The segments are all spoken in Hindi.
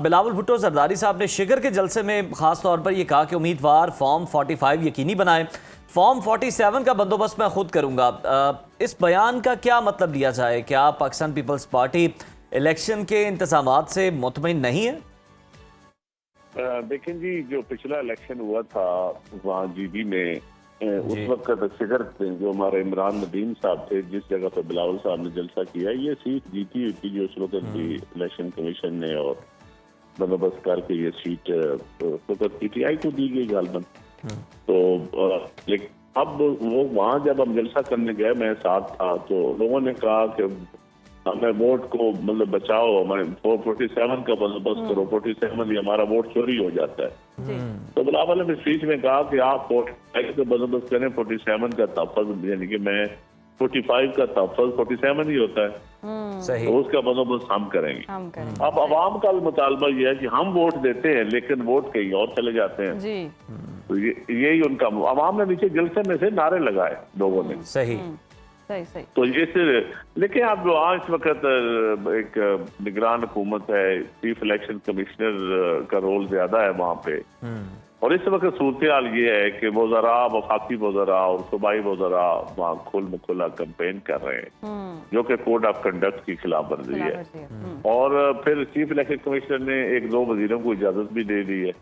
बिलावल भुट्टो जरदारी साहब ने शिगर के जलसे में खास तौर पर यह कहा कि उम्मीदवार फॉर्म 45 यकीनी बनाए, फॉर्म 47 का बंदोबस्त मैं खुद करूंगा। इस बयान का क्या मतलब लिया जाए? क्या पाकिस्तान पीपल्स पार्टी इलेक्शन के इंतजामात से मुतमईन नहीं है? देखें जी, जो पिछला इलेक्शन हुआ था वहाँ जीबी में, उस वक्त शिगर जो हमारे इमरान नदीम साहब थे, जिस जगह पर बिलावल साहब ने जलसा किया, ये सीट जीती हुई थी जो उस वक्त भी इलेक्शन कमीशन ने और बंदोबस्त करके ये सीट पीटीआई को दी गई गालबन। तो लेकिन अब वो वहाँ जब हम जलसा करने गए, मैं साथ था, तो लोगों ने कहा कि हमें वोट को मतलब बचाओ, हमारे 47 का बंदोबस्त करो, 47 ही हमारा वोट चोरी हो जाता है। तो बिलावल ने स्पीच में कहा कि आप 45 का बंदोबस्त करें, 47 का तहफ़्फ़ुज़, यानी कि मैं 45 का तहफ़्फ़ुज़ 47 ही होता है, सही। तो उसका बंदोबस्त हम करेंगे। अब अवाम का मुतालबा यह है कि हम वोट देते हैं लेकिन वोट कहीं और चले जाते हैं जी। तो यही उनका, अवाम ने नीचे जलसे में से नारे लगाए लोगों ने। सही सही सही। तो इससे लेकिन आप जो आज इस वक्त एक निगरान हुकूमत है, चीफ इलेक्शन कमिश्नर का रोल ज्यादा है वहाँ पे, और इस वक्त सूरत हाल ये है कि वज़रा, वफाकी वज़रा और सूबाई वज़रा वहाँ खुला कैंपेन कर रहे हैं, जो कि कोड ऑफ कंडक्ट की खिलाफ वर्जी है। और फिर चीफ इलेक्शन कमिश्नर ने 1-2 वजीरों को इजाजत भी दे दी है,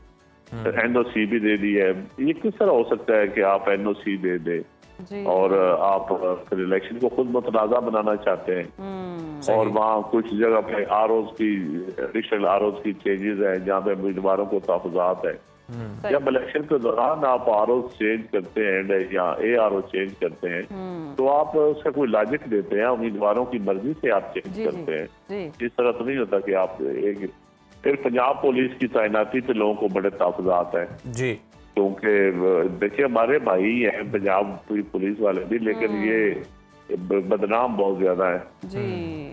NOC भी दे दी है। ये किस तरह हो सकता है कि आप NOC दे दे और आप फिर इलेक्शन को खुद मुतनाज़ा बनाना चाहते हैं? और वहाँ कुछ जगह पे ROs की, एडिशनल ROs की चेंजेस हैं जहाँ पे उम्मीदवारों को तहफ़्फ़ुज़ात है। जब इलेक्शन के दौरान आप ROs चेंज करते हैं या ARO चेंज करते हैं, तो आप उसका कोई लॉजिक देते हैं, उम्मीदवारों की मर्जी से आप चेंज करते हैं। इस तरह तो नहीं होता कि आप एक, फिर पंजाब पुलिस की तैनाती पे लोगों को बड़े तहफ़्फ़ुज़ात हैं जी, क्योंकि देखिए हमारे भाई हैं पंजाब पुलिस वाले भी, लेकिन ये बदनाम बहुत ज्यादा है जी।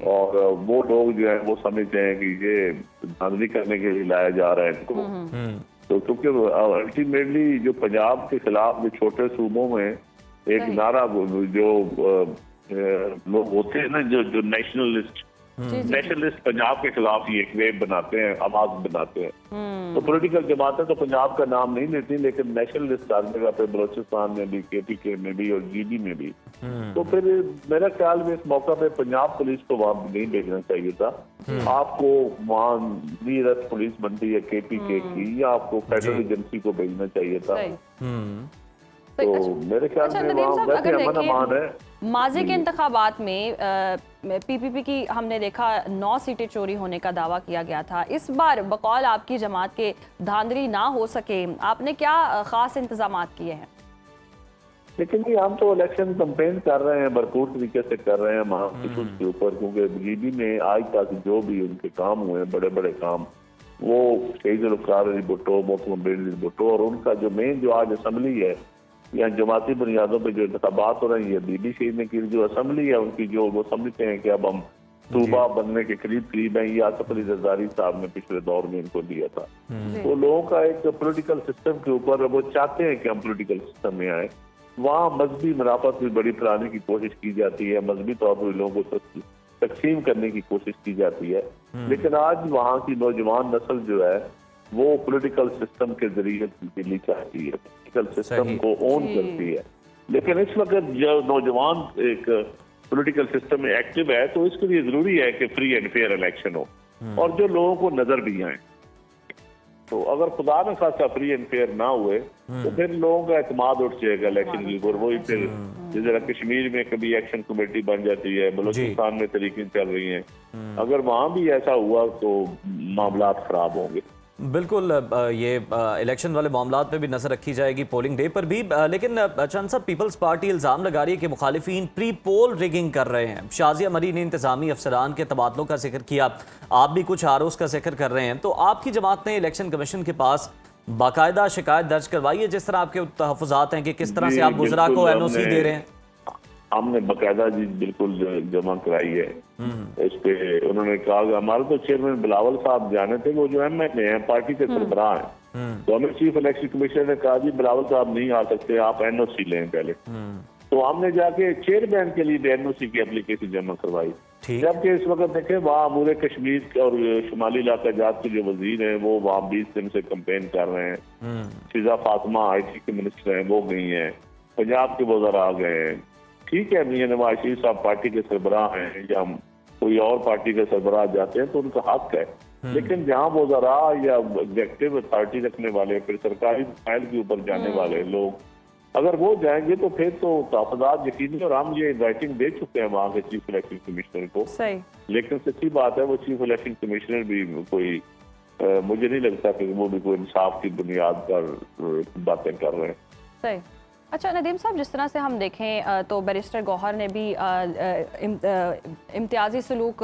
और वो लोग जो है वो समझते हैं कि ये धांधली करने के लिए लाया जा रहा है इनको। तो क्योंकि अल्टीमेटली जो पंजाब के खिलाफ जो छोटे सूबों में एक नारा जो लोग होते हैं ना, जो नेशनलिस्ट पंजाब के खिलाफ ही एक वेव बनाते हैं, आवाज बनाते हैं। तो पॉलिटिकल जमातें तो पंजाब का नाम नहीं लेती, लेकिन नेशनलिस्ट हर जगह पे, बलोचिस्तान में भी, KPK में भी और GB में भी। तो फिर मेरा ख्याल में इस मौका पे पंजाब पुलिस को वहाँ नहीं भेजना चाहिए था। आपको वहाँ नीरत पुलिस बनती है KPK की, या आपको फेडरल एजेंसी को भेजना चाहिए था। तो मेरे ख्याल में वहाँ वैसे अमन अमान है। माजी के इंतखाबात में PPP की हमने देखा 9 सीटें चोरी होने का दावा किया गया था। इस बार बकौल आपकी जमात के धांधली ना हो सके, आपने क्या खास इंतजामात किए हैं? लेकिन जी हम तो इलेक्शन कैंपेन कर रहे हैं, भरपूर तरीके से कर रहे हैं वहाँ के ऊपर, क्योंकि GB में आज तक जो भी उनके काम हुए बड़े बड़े काम, वो शहीद ज़ुल्फ़िकार अली भुट्टो, मोहतरम अली भुट्टो, और उनका जो मेन जो आज असम्बली है या जमाती बुनियादों पे जो इंतखाबात हो रही है, बीबी शहीद ने की जो असम्बली है उनकी, जो वो समझते हैं कि अब हम सूबा बनने के करीब हैं, ये आसिफ अली जरदारी साहब ने पिछले दौर में इनको दिया था। तो लोगों का एक पॉलिटिकल सिस्टम के ऊपर वो चाहते हैं कि हम पॉलिटिकल सिस्टम में आए। वहाँ मजहबी मुनाफत भी बड़ी फैलाने की कोशिश की जाती है, मजहबी तौर पर लोगों को तकसीम करने की कोशिश की जाती है। लेकिन आज वहाँ की नौजवान नस्ल जो है वो पॉलिटिकल सिस्टम के जरिए तब्दीली चाहती है, पॉलिटिकल सिस्टम को ओन करती है। लेकिन इस वक्त जो नौजवान एक पॉलिटिकल सिस्टम में एक्टिव है, तो इसके लिए जरूरी है कि फ्री एंड फेयर इलेक्शन हो और जो लोगों को नजर भी आए। तो अगर खुदा न खासा फ्री एंड फेयर ना हुए तो फिर लोगों का एतमाद उठ जाएगा इलेक्शन के ऊपर। वही फिर जिस तरह कश्मीर में कभी एक्शन कमेटी बन जाती है, बलूचिस्तान में तरीकें चल रही हैं, अगर वहाँ भी ऐसा हुआ तो मामला खराब होंगे। बिल्कुल, ये इलेक्शन वाले मामला पे भी नज़र रखी जाएगी, पोलिंग डे पर भी। लेकिन चंद साहब, पीपल्स पार्टी इल्ज़ाम लगा रही है कि मुखालिफिन प्री पोल रिगिंग कर रहे हैं। शाजिया मरी ने इंतजामी अफसरान के तबादलों का जिक्र किया, आप भी कुछ ROs का जिक्र कर रहे हैं। तो आपकी जमात ने इलेक्शन कमीशन के पास बाकायदा शिकायत दर्ज करवाई है, जिस तरह आपके तहफ़्फ़ुज़ात हैं कि किस तरह से आप गुजरा को NOC दे रहे हैं? हमने बाकायदा जी बिल्कुल जमा कराई है इस पे। उन्होंने कहा कि हमारे तो चेयरमैन बिलावल साहब जाने थे, वो जो MLA हैं, पार्टी के सरबराह हैं, तो हमें चीफ इलेक्शन कमिश्नर ने कहा जी बिलावल साहब नहीं आ सकते, आप NOC लें पहले। तो हमने जाके चेयरमैन के लिए NOC की एप्लीकेशन जमा करवाई। ठीक। जबकि इस वक्त देखें वहाँ अमूर कश्मीर और शुमाली इलाका जात के जो वजीर हैं वो वहाँ 20 दिन से कंपेन कर रहे हैं। फिजा फातिमा IT के मिनिस्टर हैं, वो गई हैं। पंजाब के वज़रा आ गए हैं। ठीक है, मियां नवाज शरीफ साहब पार्टी के सरबराह हैं या कोई और पार्टी के सरबराह जाते हैं तो उनका हक है, लेकिन जहाँ वज़रा या एग्जेक्टिव अथॉरिटी रखने वाले, फिर सरकारी फाइल के ऊपर जाने वाले लोग अगर वो जाएंगे तो फिर तो तहफ़्फ़ुज़ात यकीनी, और हम ये राइटिंग दे चुके हैं वहाँ के चीफ इलेक्शन कमिश्नर को। सही। लेकिन सच्ची बात है वो चीफ इलेक्शन कमिश्नर भी कोई मुझे नहीं लगता कि वो भी कोई इंसाफ की बुनियाद पर बातें कर रहे हैं। सही। अच्छा नदीम साहब, जिस तरह से हम देखें तो बैरिस्टर गौहर ने भी इम्तियाजी सलूक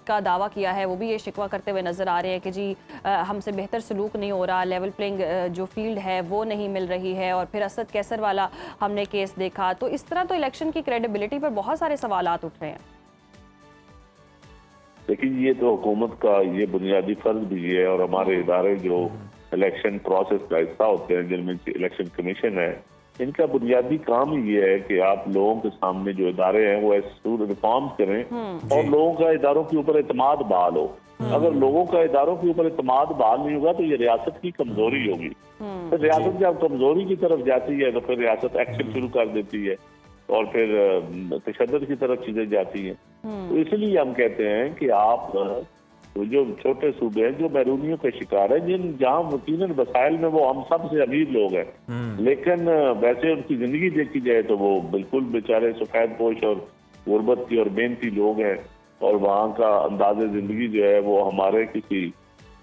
का दावा किया है। वो भी ये शिकवा करते हुए नज़र आ रहे हैं कि जी हमसे बेहतर सलूक नहीं हो रहा, लेवल प्लेइंग जो फील्ड है वो नहीं मिल रही है। और फिर असद कैसर वाला हमने केस देखा, तो इस तरह तो इलेक्शन की क्रेडिबिलिटी पर बहुत सारे सवालात उठ रहे हैं। लेकिन ये तो हुकूमत का ये बुनियादी फर्ज भी है, और हमारे इदारे जो इलेक्शन प्रोसेस का हिस्सा होते हैं जिनमें इलेक्शन कमीशन है, इनका बुनियादी काम ही ये है कि आप लोगों के सामने जो इदारे हैं वो ऐसे रिफॉर्म्स करें और लोगों का इदारों के ऊपर एतमाद बहाल हो। अगर लोगों का इदारों के ऊपर एतमाद बहाल नहीं होगा तो ये रियासत की कमजोरी होगी। तो रियासत जब कमजोरी की तरफ जाती है तो फिर रियासत एक्शन शुरू कर देती है और फिर तशद्दुद की तरफ चीजें जाती हैं। तो इसलिए हम कहते हैं कि आप जो छोटे सूबे हैं जो बैरूनियों के शिकार हैं, जिन जहाँ यकीनन वसाइल में वो हम सबसे अमीर लोग हैं, लेकिन वैसे उनकी जिंदगी देखी जाए तो वो बिल्कुल बेचारे सफेद पोश और गुर्बत की और मेहनती लोग हैं, और वहाँ का अंदाजे जिंदगी जो है वो हमारे किसी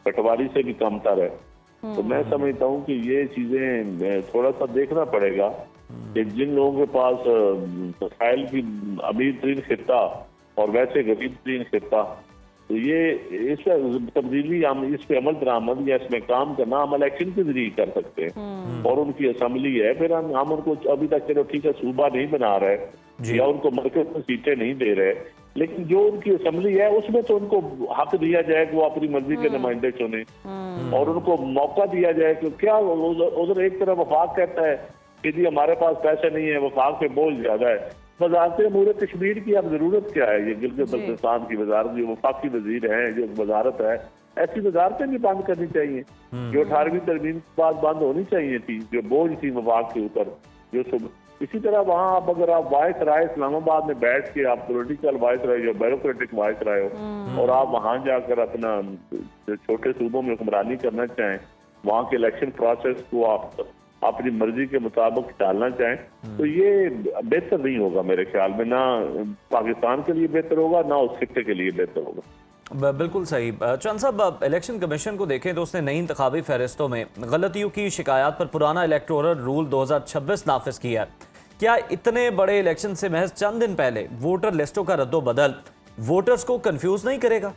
पटवारी से भी कमतर है। तो मैं समझता हूँ कि ये चीजें थोड़ा सा देखना पड़ेगा कि जिन लोगों के पास वसाइल की अमीर तरीन खिता और वैसे गरीब तरीन खिता, तो ये इस तब्दीली हम इस पे अमल दरामद या इसमें काम करना हम इलेक्शन के जरिए कर सकते हैं। और उनकी असम्बली है, फिर हम उनको अभी तक चलो ठीक है सूबा नहीं बना रहे या उनको मरकज में सीटें नहीं दे रहे, लेकिन जो उनकी असम्बली है उसमें तो उनको हक दिया जाए कि वो अपनी मर्जी के नुमाइंदे चुने और उनको मौका दिया जाए कि क्या उधर एक तरफ वफाक कहता है कि जी हमारे पास पैसे नहीं है, वफाक पे बोझ ज्यादा है। वजारत अमूर कश्मीर की अब जरूरत क्या है? ये गिलगित बल्तिस्तान की वजारत जो वफाकी वजीर है, जो वजारत है, ऐसी वजारतें भी बंद करनी चाहिए जो 18वीं तरमीम के बाद बंद होनी चाहिए थी, जो बोझ थी वफाक के ऊपर। जो इसी तरह वहाँ आप अगर आप वाइस राय इस्लामाबाद में बैठ के आप पॉलिटिकल वाइस राय या ब्यूरोक्रेटिक वाइस राय हो और आप वहाँ जाकर अपना छोटे सूबों में हुक्मरानी करना चाहें, वहाँ के इलेक्शन प्रोसेस को आप अपनी मर्जी के मुताबिक डालना चाहें, तो ये बेहतर नहीं होगा मेरे ख्याल में। ना पाकिस्तान के लिए बेहतर होगा, ना उस खित्ते के लिए बेहतर होगा। बिल्कुल सही। चंद साहब, इलेक्शन कमीशन को देखें तो उसने नई इंतखाबी फहरिस्तों में गलतियों की शिकायत पर पुराना इलेक्टोरल रूल 2026 नाफिज किया है। क्या इतने बड़े इलेक्शन से महज चंद दिन पहले वोटर लिस्टों का रद्दोबदल वोटर्स को कंफ्यूज नहीं करेगा?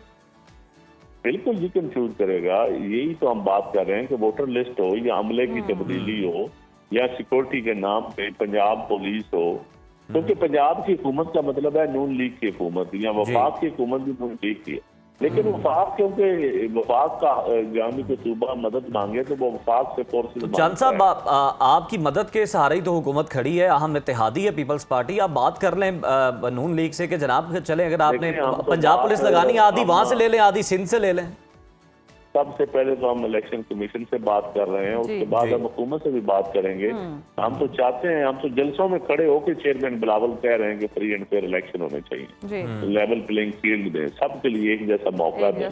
बिल्कुल जी कंफ्यूज करेगा। यही तो हम बात कर रहे हैं कि वोटर लिस्ट हो या अमले की तब्दीली हो या सिक्योरिटी के नाम पे पंजाब पुलिस हो, क्योंकि पंजाब की हुकूमत का मतलब है नून लीग की हुकूमत या वफाक की हुकूमत भी नून लीग की है। लेकिन वफाक, क्योंकि वफाक का जामी को सूबा मदद मांगे तो वो वफाक से फोर्सेस। चांद साहब, आपकी मदद के सहारे ही तो हुकूमत खड़ी है, अहम इत्तेहादी है पीपल्स पार्टी। आप बात कर लें नून लीग से कि जनाब चले, अगर आपने पंजाब पुलिस लगानी आधी वहां से ले लें, आधी सिंध से ले लें। सबसे पहले तो हम इलेक्शन कमीशन से बात कर रहे हैं, उसके बाद हम हुकूमत से भी बात करेंगे। हम तो चाहते हैं, हम तो जलसों में खड़े होकर चेयरमैन बिलावल कह रहे हैं कि फ्री एंड फेयर इलेक्शन होने चाहिए, लेवल प्लेइंग फील्ड दें, सबके लिए एक जैसा मौका दें।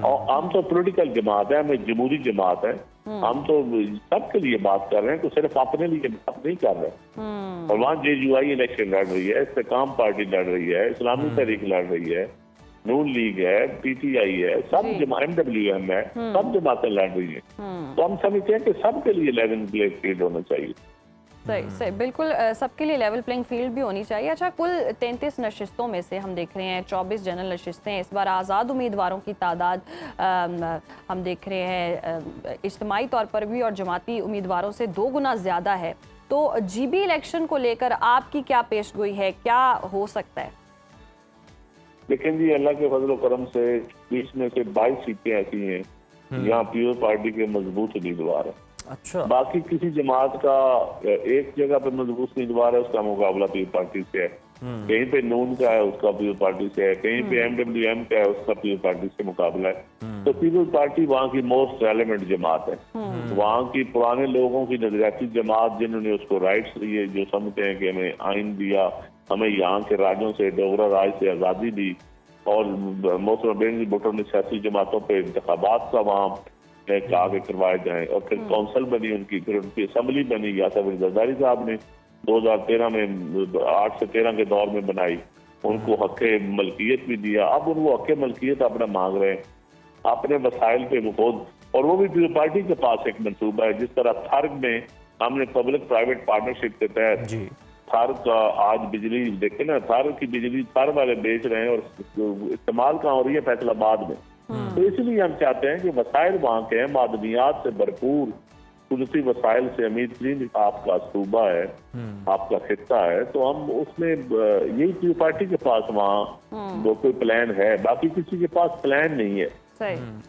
और हम तो पॉलिटिकल जमात है, हमें जमहूरी जमात है, हम तो सबके लिए बात कर रहे हैं, तो सिर्फ अपने लिए बात नहीं कर रहे। और वहाँ JUI इलेक्शन लड़ रही है, इस्तेकाम पार्टी लड़ रही है, इस्लामी तहरीक लड़ रही है, नून लीग है, PTI है, सब MWM है, सब जमातें लड़ रही है। तो हम समझते हैं कि सबके लिए लेवल प्लेइंग फील्ड होना चाहिए। सही सही, बिल्कुल सबके लिए लेवल प्लेइंग फील्ड भी होनी चाहिए। अच्छा, कुल 33 नशिस्तों में से हम देख रहे हैं 24 जनरल नशिस्तें। इस बार आज़ाद उम्मीदवारों की तादाद हम देख रहे हैं इज्तिमाई तौर पर भी और जमाती उम्मीदवारों से 2 गुना ज़्यादा है। तो GB इलेक्शन को लेकर आपकी क्या पेशगोई है, क्या हो सकता है? लेकिन जी अल्लाह के फजल करम से 20 में से 22 सीटें ऐसी हैं यहाँ पीपल्स पार्टी के मजबूत उम्मीदवार है। अच्छा, बाकी किसी जमात का एक जगह पे मजबूत उम्मीदवार है, उसका मुकाबला पीपल्स पार्टी से है। कहीं पे नून का है उसका पीपल्स पार्टी से है, कहीं पे MWM का है उसका पीपल्स पार्टी से मुकाबला है। तो पीपल्स पार्टी वहाँ की मोस्ट रेलेवेंट जमात है, वहाँ की पुराने लोगों की नजरियाती जमात जिन्होंने उसको राइट्स दिए, जो समझते हैं कि हमें आइन दिया, हमें यहाँ के राजों से, डोगरा राज से आज़ादी दी, और मोहतरम बेनज़ीर भुट्टो ने सियासी जमातों पर इंतखाबात का वहाँ कहा के करवाए जाएं, और फिर कौंसल बनी उनकी, फिर उनकी असम्बली बनी, यासिर जरदारी साहब ने 2013 में 8 से 13 के दौर में बनाई, उनको हक़ मलकियत भी दिया। अब उनको हक़ मलकियत अपना मांग रहे हैं अपने वसाइल पे खुद, और वो भी पीपल्स पार्टी के पास एक मंसूबा है। जिस तरह थर्ग में हमने पब्लिक प्राइवेट पार्टनरशिप के तहत थर्ग का आज बिजली देखे ना, थर्ग की बिजली थर्ग वाले बेच रहे हैं और इस्तेमाल कहाँ हो रही है, फैसलाबाद में। तो इसलिए हम चाहते हैं कि वसाइल वहाँ के हैं, मादनियात से भरपूर, कुदरती वसाइल से अमीर तरीन आपका सूबा है, आपका खित्ता है, तो हम उसमें यही पीपल्स पार्टी के पास वहाँ वो कोई प्लान है, बाकी किसी के पास प्लान नहीं है।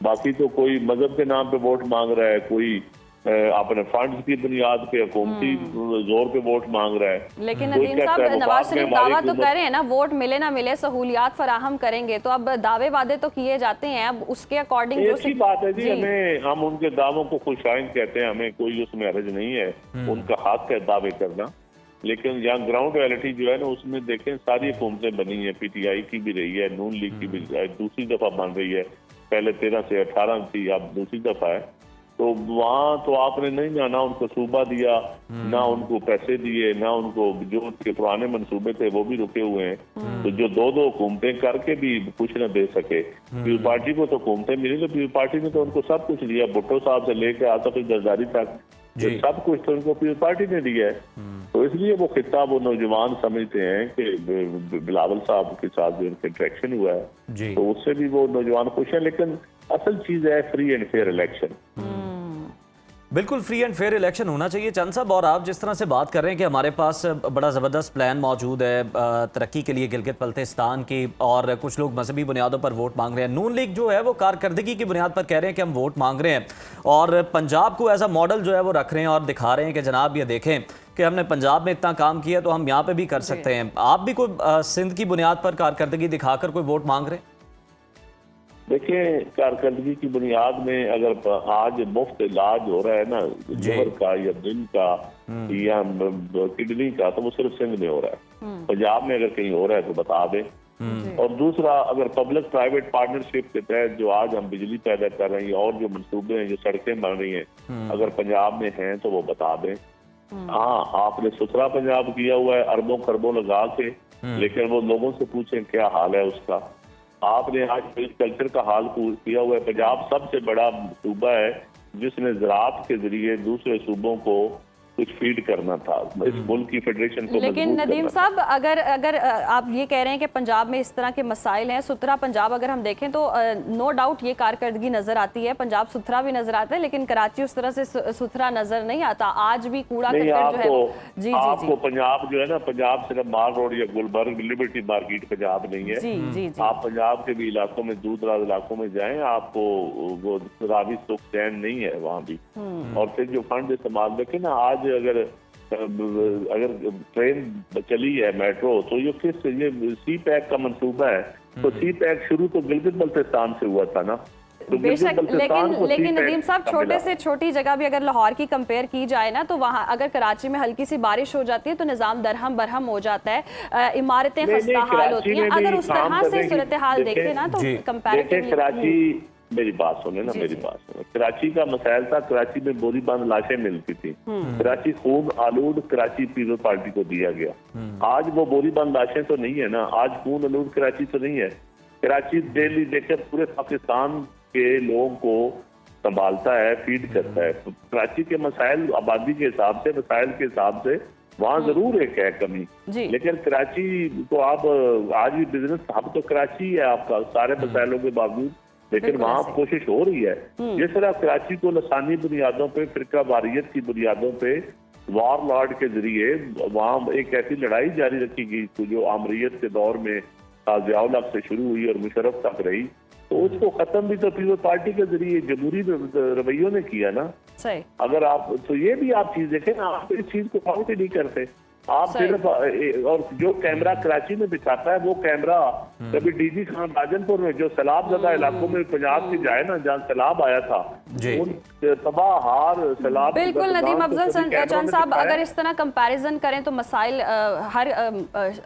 बाकी तो कोई मजहब के नाम पे वोट मांग रहा है, कोई अपने फंड्स की बुनियाद पे हुकूमती जोर पे वोट मांग रहा है। लेकिन नदीम साहब, नवाज शरीफ दावा तो कर रहे हैं ना, वोट मिले ना मिले सहूलियात फराहम करेंगे, तो अब दावे वादे तो किए जाते हैं, अब उसके अकॉर्डिंग जो ऐसी बात है जी, हम उनके दावों को खुशाइन कहते हैं, हमें कोई उसमें हर्ज नहीं है, उनका हक है दावे करना। लेकिन यहाँ ग्राउंड रियलिटी जो है ना, उसमें देखें सारी हुकूमतें बनी है, PTI की भी रही है, नून लीग की भी दूसरी दफा बन रही है, पहले 13 से 18 थी, अब दूसरी दफा है। तो वहाँ तो आपने नहीं ना उनको सूबा दिया, ना उनको पैसे दिए, ना उनको जो उनके पुराने मंसूबे थे वो भी रुके हुए हैं। तो जो दो हुकूमतें करके भी कुछ न दे सके, पीपल्स पार्टी को तो हुकूमतें मिली, तो पीपल्स पार्टी ने तो उनको सब कुछ दिया, भुट्टो साहब से लेकर आसिफ जरदारी तक सब कुछ तो उनको पीपल्स पार्टी ने दिया है। तो इसलिए वो खिताब वो नौजवान समझते हैं कि बिलावल साहब के साथ जो उनका इंटरेक्शन हुआ है तो उससे भी वो नौजवान खुश है। लेकिन असल चीज है फ्री एंड फेयर इलेक्शन। बिल्कुल फ्री एंड फेयर इलेक्शन होना चाहिए। चंद साहब, और आप जिस तरह से बात कर रहे हैं कि हमारे पास बड़ा ज़बरदस्त प्लान मौजूद है तरक्की के लिए गिलगित बल्तिस्तान की, और कुछ लोग मजहबी बुनियादों पर वोट मांग रहे हैं। नून लीग जो है वो कारकर्दगी की बुनियाद पर कह रहे हैं कि हम वोट मांग रहे हैं, और पंजाब को एज अ मॉडल जो है वो रख रहे हैं और दिखा रहे हैं कि जनाब ये देखें कि हमने पंजाब में इतना काम किया तो हम यहाँ पे भी कर सकते हैं। आप भी कोई सिंध की बुनियाद पर कारकर्दगी दिखाकर कोई वोट मांग रहे हैं? देखिए, कारकर्दगी की बुनियाद में अगर आज मुफ्त इलाज हो रहा है ना लिवर का या दिल का या किडनी का, तो वो सिर्फ सिंध में हो रहा है। पंजाब में अगर कहीं हो रहा है तो बता दें। और दूसरा, अगर पब्लिक प्राइवेट पार्टनरशिप के तहत जो आज हम बिजली पैदा कर रहे हैं और जो मंसूबे हैं, जो सड़कें बन रही हैं, अगर पंजाब में हैं तो वो बता दें। हाँ, आपने सुथरा पंजाब किया हुआ है अरबों खरबों लगा के, लेकिन वो लोगों से पूछें क्या हाल है उसका। आपने आज कल्चर का हाल किया हुआ है। पंजाब सबसे बड़ा सूबा है जिसने ज़राअत के जरिए दूसरे सूबों को कुछ फीड करना था, इस मुल्क की फेडरेशन को। लेकिन नदीम साहब, अगर आप ये कह रहे हैं कि पंजाब में इस तरह के मसाइल हैं, सुथरा पंजाब अगर हम देखें तो नो डाउट ये कारकर्दगी नजर आती है, पंजाब सुथरा भी नजर आता है, लेकिन कराची उस तरह से सुथरा नजर नहीं आता। आज भी कूड़ा करकट जो है आपको पंजाब जो है ना, पंजाब सिर्फ माल रोड या गुलबर्ग लिबर्टी मार्केट पंजाब नहीं है। आप पंजाब के भी इलाकों में, दूर दराज इलाकों में जाएं, आपको वो रावी सुख चैन नहीं है वहाँ भी। और फिर जो फंड इस्तेमाल देखें ना, आज अगर ट्रेन चली है मेट्रो, तो ये सी पैक का मंसूबा है, तो सी पैक शुरू तो गिलगित बल्तिस्तान से हुआ था ना। तो बेशक, लेकिन नदीम साहब, छोटे से छोटी जगह भी अगर लाहौर की कंपेयर की जाए ना, तो वहाँ अगर कराची में हल्की सी बारिश हो जाती है तो निजाम दरहम बरहम हो जाता है, इमारतें खस्ता हाल होती हैं। अगर उस तरह से सूरत हाल देखें ना तो कंपैरेटिवली कराची, मेरी बात सुने ना, मेरी बात सुने। कराची का मसाइल था, कराची में बोरी बंद लाशें मिलती थी, कराची खून आलूद कराची पीपल्स पार्टी को दिया गया। आज वो बोरी बंद लाशें तो नहीं है ना, आज खून आलूद कराची तो नहीं है। कराची डेली देखे पूरे पाकिस्तान के लोगों को संभालता है, फीड करता है। तो कराची के मसाइल आबादी के हिसाब से, मसाइल के हिसाब से वहाँ जरूर एक है कमी, लेकिन कराची को आप आज भी बिजनेस हब तो कराची है आपका, सारे मसाइलों के बावजूद, लेकिन वहाँ कोशिश हो रही है। जिस तरह कराची को लसानी बुनियादों पे, फिरका वारियत की बुनियादों पे, वार लॉर्ड के जरिए वहाँ एक ऐसी लड़ाई जारी रखी गई जो आमरीयत के दौर में ज़ियाउल हक से शुरू हुई और मुशर्रफ तक रही, तो उसको खत्म भी तो पीपल्स पार्टी के जरिए जमहूरी रवैयों ने किया ना। सही। अगर आप तो ये भी आप चीज देखें ना, आप इस चीज को काउंट ही नहीं करते। आप सही। सिर्फ और जो कैमरा कराची में बिछाता है वो कैमरा कभी डीजी खान राजनपुर में जो सैलाब ज़दा इलाकों में पंजाब से जाए ना, जहाँ सैलाब आया था, जी। उन तबाह हार सैलाब बिल्कुल के नदीम दौरान तो अफजल कभी कैमरा चंद में साहब, दिखाया। अगर इस तरह कंपैरिजन करें तो मसाइल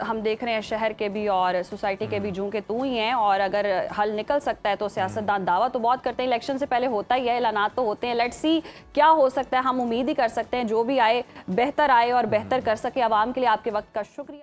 हम देख रहे हैं शहर के भी और सोसाइटी के भी जूं के तू ही हैं, और अगर हल निकल सकता है तो सियासतदान दावा तो बहुत करते हैं, इलेक्शन से पहले होता ही है, ऐलानात तो होते हैं, लेट्स सी क्या हो सकता है। हम उम्मीद ही कर सकते हैं जो भी आए बेहतर आए और बेहतर कर सके आवाम के लिए। आपके वक्त का शुक्रिया।